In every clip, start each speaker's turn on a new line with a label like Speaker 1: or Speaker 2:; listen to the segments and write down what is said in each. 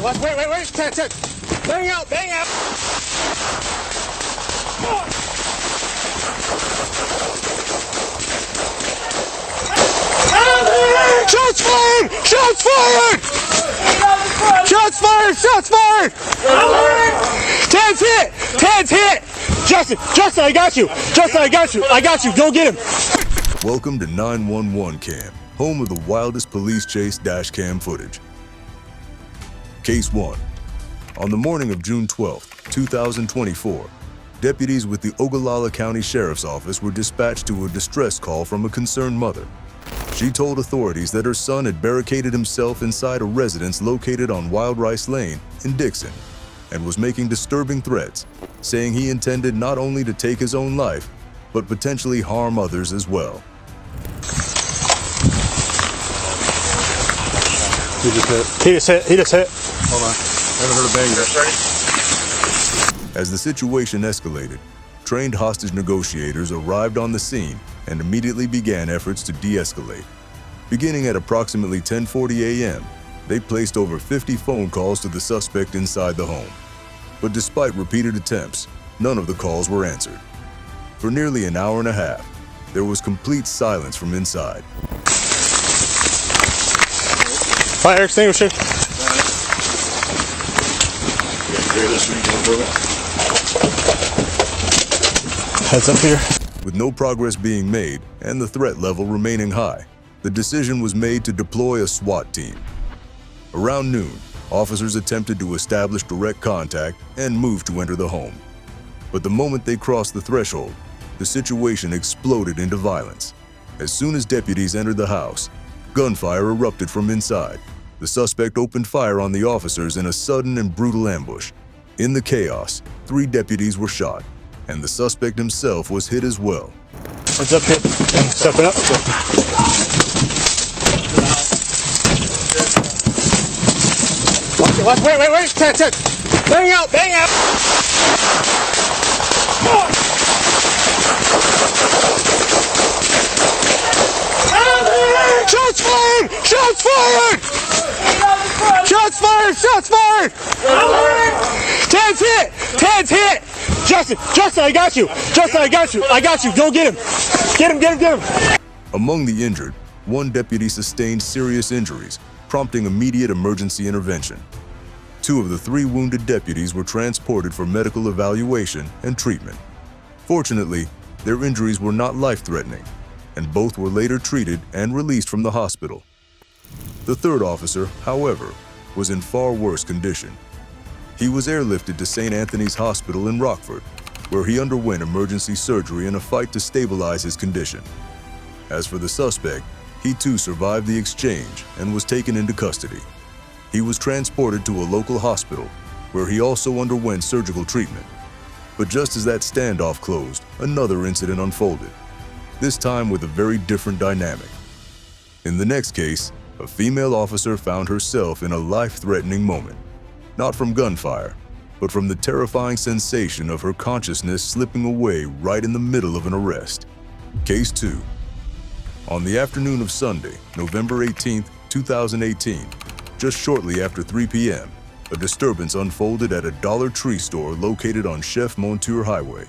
Speaker 1: Wait. Ted. Bang out. Shots fired! Ted's hit! Justin, I got you! Go get him!
Speaker 2: Welcome to 911 Cam, home of the wildest police chase dashcam footage. Case 1. On the morning of June 12, 2024, deputies with the Ogallala County Sheriff's Office were dispatched to a distress call from a concerned mother. She told authorities that her son had barricaded himself inside a residence located on Wild Rice Lane in Dixon and was making disturbing threats, saying he intended not only to take his own life, but potentially harm others as well.
Speaker 1: He just hit.
Speaker 3: Hold on. Haven't heard a bang yet.
Speaker 2: As the situation escalated, trained hostage negotiators arrived on the scene and immediately began efforts to de-escalate. Beginning at approximately 10:40 a.m., they placed over 50 phone calls to the suspect inside the home. But despite repeated attempts, none of the calls were answered. For nearly an hour and a half, there was complete silence from inside.
Speaker 1: Fire extinguisher. Heads up here.
Speaker 2: With no progress being made and the threat level remaining high, the decision was made to deploy a SWAT team. Around noon, officers attempted to establish direct contact and move to enter the home. But the moment they crossed the threshold, the situation exploded into violence. As soon as deputies entered the house, gunfire erupted from inside. The suspect opened fire on the officers in a sudden and brutal ambush. In the chaos, 3 deputies were shot, and the suspect himself was hit as well.
Speaker 1: What's up, hit? Stepping up. Wait. Ted. Bang out. Shots fired! Ted's hit! Justin, I got you! Go get him!
Speaker 2: Among the injured, 1 deputy sustained serious injuries, prompting immediate emergency intervention. 2 of the 3 wounded deputies were transported for medical evaluation and treatment. Fortunately, their injuries were not life-threatening, and both were later treated and released from the hospital. The 3rd officer, however, was in far worse condition. He was airlifted to St. Anthony's Hospital in Rockford, where he underwent emergency surgery in a fight to stabilize his condition. As for the suspect, he too survived the exchange and was taken into custody. He was transported to a local hospital, where he also underwent surgical treatment. But just as that standoff closed, another incident unfolded, this time with a very different dynamic. In the next case, a female officer found herself in a life-threatening moment, not from gunfire, but from the terrifying sensation of her consciousness slipping away right in the middle of an arrest. Case 2. On the afternoon of Sunday, November 18, 2018, just shortly after 3 p.m., a disturbance unfolded at a Dollar Tree store located on Chef Montour Highway.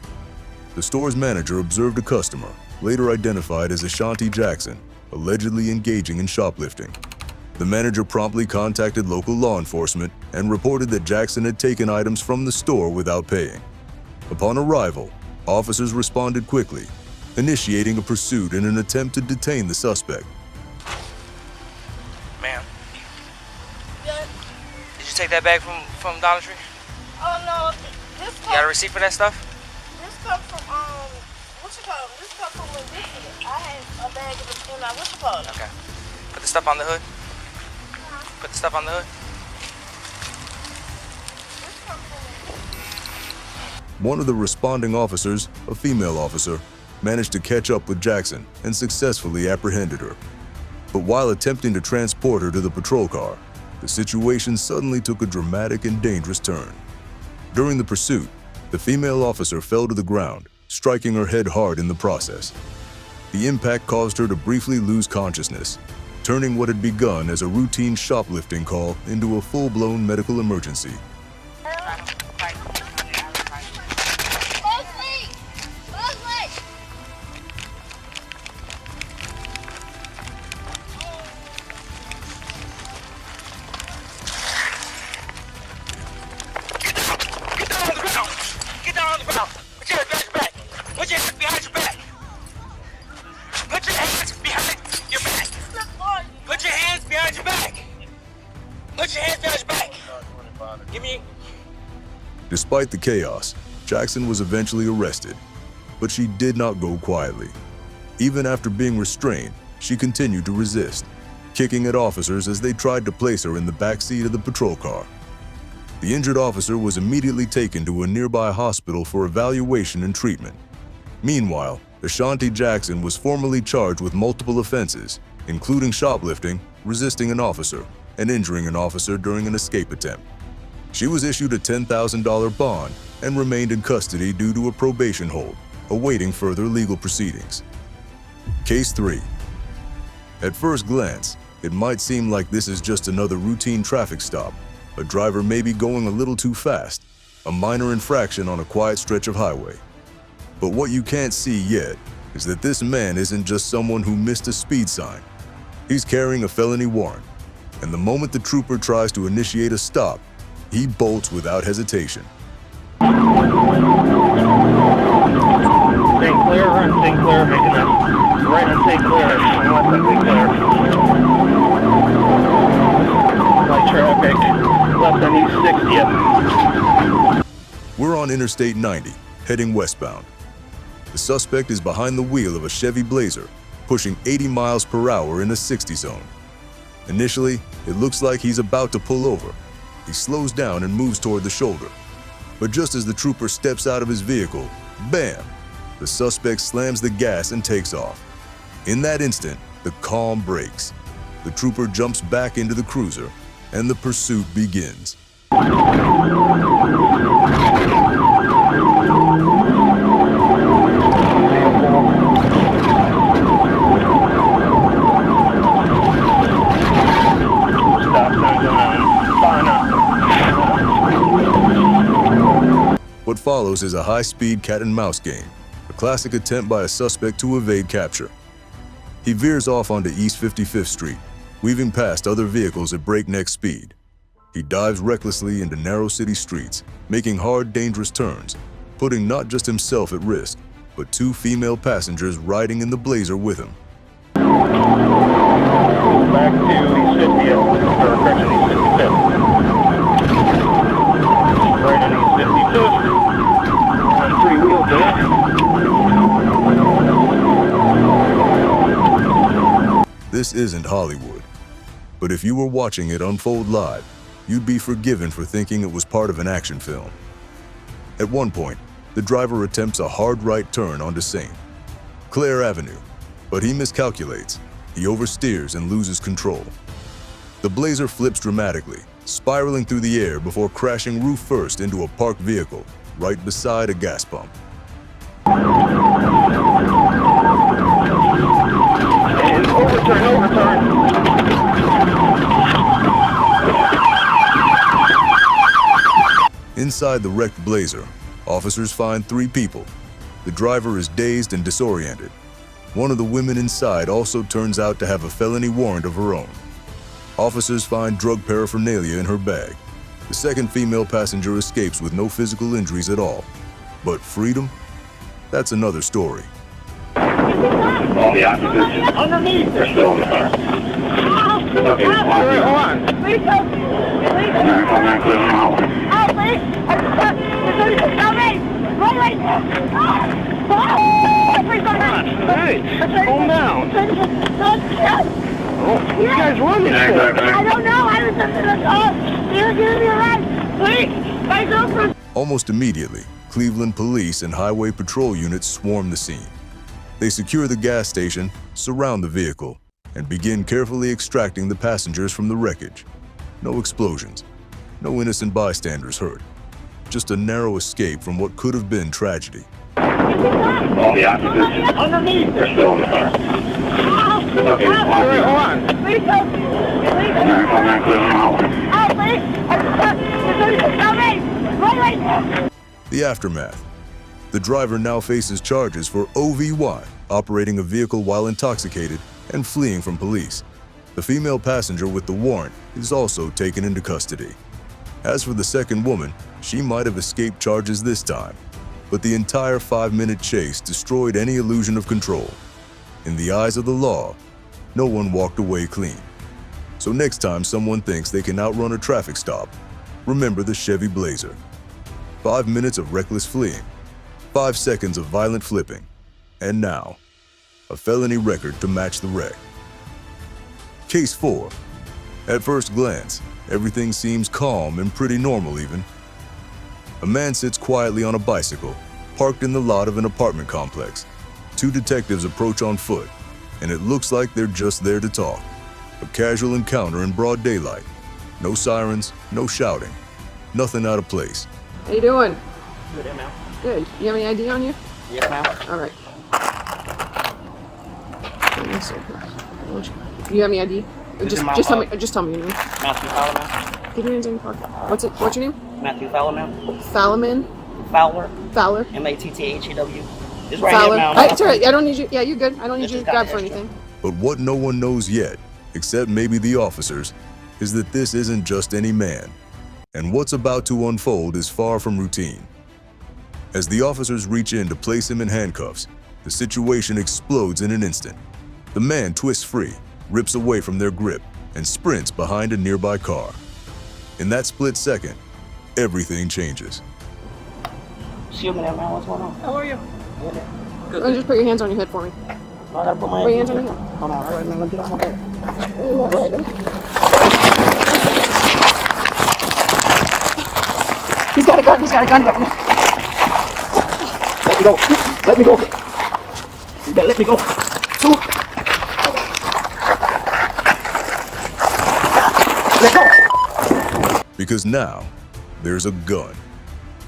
Speaker 2: The store's manager observed a customer, later identified as Ashanti Jackson, allegedly engaging in shoplifting. The manager promptly contacted local law enforcement and reported that Jackson had taken items from the store without paying. Upon arrival, officers responded quickly, initiating a pursuit in an attempt to detain the suspect.
Speaker 4: Ma'am, did you take that bag from Dollar Tree?
Speaker 5: Oh no, this
Speaker 4: You got a receipt for that stuff?
Speaker 5: This come from This come from when Dixon. I had a bag in my
Speaker 4: Okay. Put the stuff on the hood. Put the stuff on the hood.
Speaker 2: One of the responding officers, a female officer, managed to catch up with Jackson and successfully apprehended her. But while attempting to transport her to the patrol car, the situation suddenly took a dramatic and dangerous turn. During the pursuit, the female officer fell to the ground, striking her head hard in the process. The impact caused her to briefly lose consciousness, turning what had begun as a routine shoplifting call into a full-blown medical emergency. Despite the chaos, Jackson was eventually arrested, but she did not go quietly. Even after being restrained, she continued to resist, kicking at officers as they tried to place her in the back seat of the patrol car. The injured officer was immediately taken to a nearby hospital for evaluation and treatment. Meanwhile, Ashanti Jackson was formally charged with multiple offenses, including shoplifting, resisting an officer, and injuring an officer during an escape attempt. She was issued a $10,000 bond and remained in custody due to a probation hold, awaiting further legal proceedings. Case 3. At first glance, it might seem like this is just another routine traffic stop. A driver may be going a little too fast, a minor infraction on a quiet stretch of highway. But what you can't see yet is that this man isn't just someone who missed a speed sign. He's carrying a felony warrant, and the moment the trooper tries to initiate a stop, he bolts without hesitation.
Speaker 6: Stay clear, run, stay clear, making a right on stay clear, and left on stay clear. Light traffic, left on East 60th.
Speaker 2: We're on Interstate 90, heading westbound. The suspect is behind the wheel of a Chevy Blazer, pushing 80 miles per hour in a 60 zone. Initially, it looks like he's about to pull over. He slows down and moves toward the shoulder. But just as the trooper steps out of his vehicle, bam! The suspect slams the gas and takes off. In that instant, the calm breaks. The trooper jumps back into the cruiser, and the pursuit begins. What follows is a high-speed cat-and-mouse game, a classic attempt by a suspect to evade capture. He veers off onto East 55th Street, weaving past other vehicles at breakneck speed. He dives recklessly into narrow city streets, making hard, dangerous turns, putting not just himself at risk, but 2 female passengers riding in the Blazer with him.
Speaker 6: Back to East 50th, or correction, East 55th. Right on East 55th. On 3-wheel there.
Speaker 2: This isn't Hollywood, but if you were watching it unfold live, you'd be forgiven for thinking it was part of an action film. At one point, the driver attempts a hard right turn onto St. Clair Avenue, but he miscalculates. He oversteers and loses control. The Blazer flips dramatically, spiraling through the air before crashing roof first into a parked vehicle right beside a gas pump.
Speaker 6: And overturn.
Speaker 2: Inside the wrecked Blazer, officers find 3 people. The driver is dazed and disoriented. One of the women inside also turns out to have a felony warrant of her own. Officers find drug paraphernalia in her bag. The second female passenger escapes with no physical injuries at all. But freedom? That's another story.
Speaker 6: All the occupants underneath, they're still in the car. Okay, hold on. Please help me. I'm not clear now. Oh, please. Help me. Wait. Please don't hurt me. Hey, calm down. Oh, you guys running? I don't know. I was just in the car. You're giving me a ride. Please.
Speaker 2: Almost immediately, Cleveland police and highway patrol units swarm the scene. They secure the gas station, surround the vehicle, and begin carefully extracting the passengers from the wreckage. No explosions, no innocent bystanders hurt. Just a narrow escape from what could have been tragedy.
Speaker 6: All the occupants underneath, they're still in the car. Okay, hold on.
Speaker 5: Please help me.
Speaker 2: The aftermath. The driver now faces charges for OVY, operating a vehicle while intoxicated, and fleeing from police. The female passenger with the warrant is also taken into custody. As for the second woman, she might have escaped charges this time, but the entire 5-minute chase destroyed any illusion of control. In the eyes of the law, no one walked away clean. So next time someone thinks they can outrun a traffic stop, remember the Chevy Blazer. 5 minutes of reckless fleeing, 5 seconds of violent flipping, and now, a felony record to match the wreck. Case 4. At first glance, everything seems calm and pretty normal even. A man sits quietly on a bicycle, parked in the lot of an apartment complex. 2 detectives approach on foot, and it looks like they're just there to talk. A casual encounter in broad daylight. No sirens, no shouting, nothing out of place.
Speaker 7: How you doing?
Speaker 8: Good, ma'am.
Speaker 7: Good. You have any ID on you?
Speaker 8: Yes, ma'am.
Speaker 7: All right. You have any ID? Just tell me your name.
Speaker 8: Matthew Fowler, ma'am.
Speaker 7: Keep your hands in your pocket. What's your name?
Speaker 8: Matthew Fowler, ma'am.
Speaker 7: Fowler.
Speaker 8: Fowler. M-A-T-T-H-E-W. Just right
Speaker 7: Fowler.
Speaker 8: here, ma'am.
Speaker 7: It's all right. I don't need you. Yeah, you're good. I don't need you to grab for anything.
Speaker 2: But what no one knows yet, except maybe the officers, is that this isn't just any man. And what's about to unfold is far from routine. As the officers reach in to place him in handcuffs, the situation explodes in an instant. The man twists free, rips away from their grip, and sprints behind a nearby car. In that split second, everything changes.
Speaker 8: Excuse me there, man. What's going on?
Speaker 7: How are you?
Speaker 8: Good.
Speaker 7: Just put your hands on your head for me.
Speaker 8: I gotta put my
Speaker 7: Put your hands on your head.
Speaker 8: Hold on. All right, man. Let me get off my head.
Speaker 7: He's got a gun. He's got a gun.
Speaker 8: Let me go. Let me go. You better let me go. Let go.
Speaker 2: Because now, there's a gun.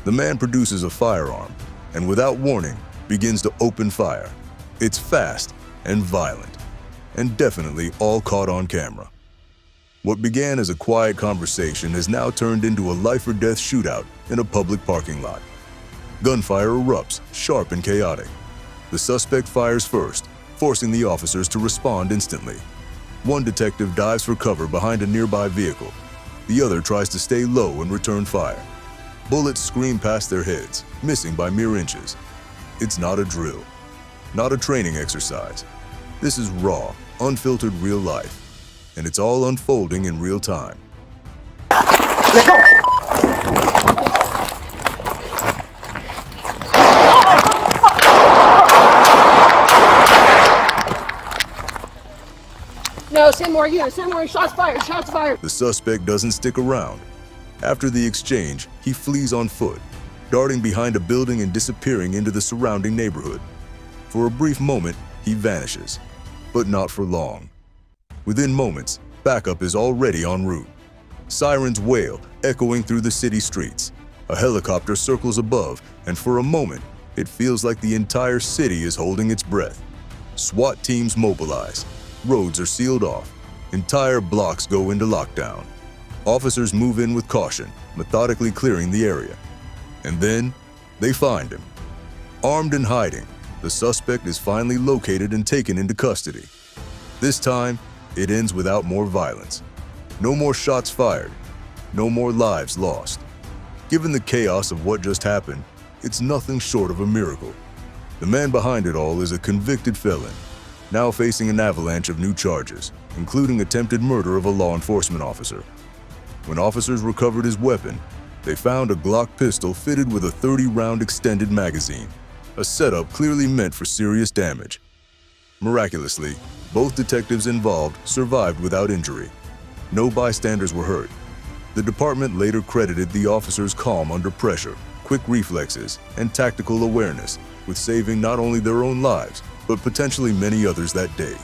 Speaker 2: The man produces a firearm, and without warning, begins to open fire. It's fast and violent, and definitely all caught on camera. What began as a quiet conversation has now turned into a life-or-death shootout in a public parking lot. Gunfire erupts, sharp and chaotic. The suspect fires first, forcing the officers to respond instantly. One detective dives for cover behind a nearby vehicle. The other tries to stay low and return fire. Bullets scream past their heads, missing by mere inches. It's not a drill, not a training exercise. This is raw, unfiltered real life, and it's all unfolding in real time.
Speaker 8: Let go.
Speaker 7: No, 10 more units. 10 more. Shots fired. Shots fired.
Speaker 2: The suspect doesn't stick around. After the exchange, he flees on foot, darting behind a building and disappearing into the surrounding neighborhood. For a brief moment, he vanishes, but not for long. Within moments, backup is already en route. Sirens wail, echoing through the city streets. A helicopter circles above, and for a moment, it feels like the entire city is holding its breath. SWAT teams mobilize. Roads are sealed off. Entire blocks go into lockdown. Officers move in with caution, methodically clearing the area. And then, they find him. Armed and hiding, the suspect is finally located and taken into custody. This time, it ends without more violence. No more shots fired. No more lives lost. Given the chaos of what just happened, it's nothing short of a miracle. The man behind it all is a convicted felon, now facing an avalanche of new charges, including attempted murder of a law enforcement officer. When officers recovered his weapon, they found a Glock pistol fitted with a 30-round extended magazine, a setup clearly meant for serious damage. Miraculously, both detectives involved survived without injury. No bystanders were hurt. The department later credited the officers' calm under pressure, quick reflexes, and tactical awareness with saving not only their own lives, but potentially many others that day.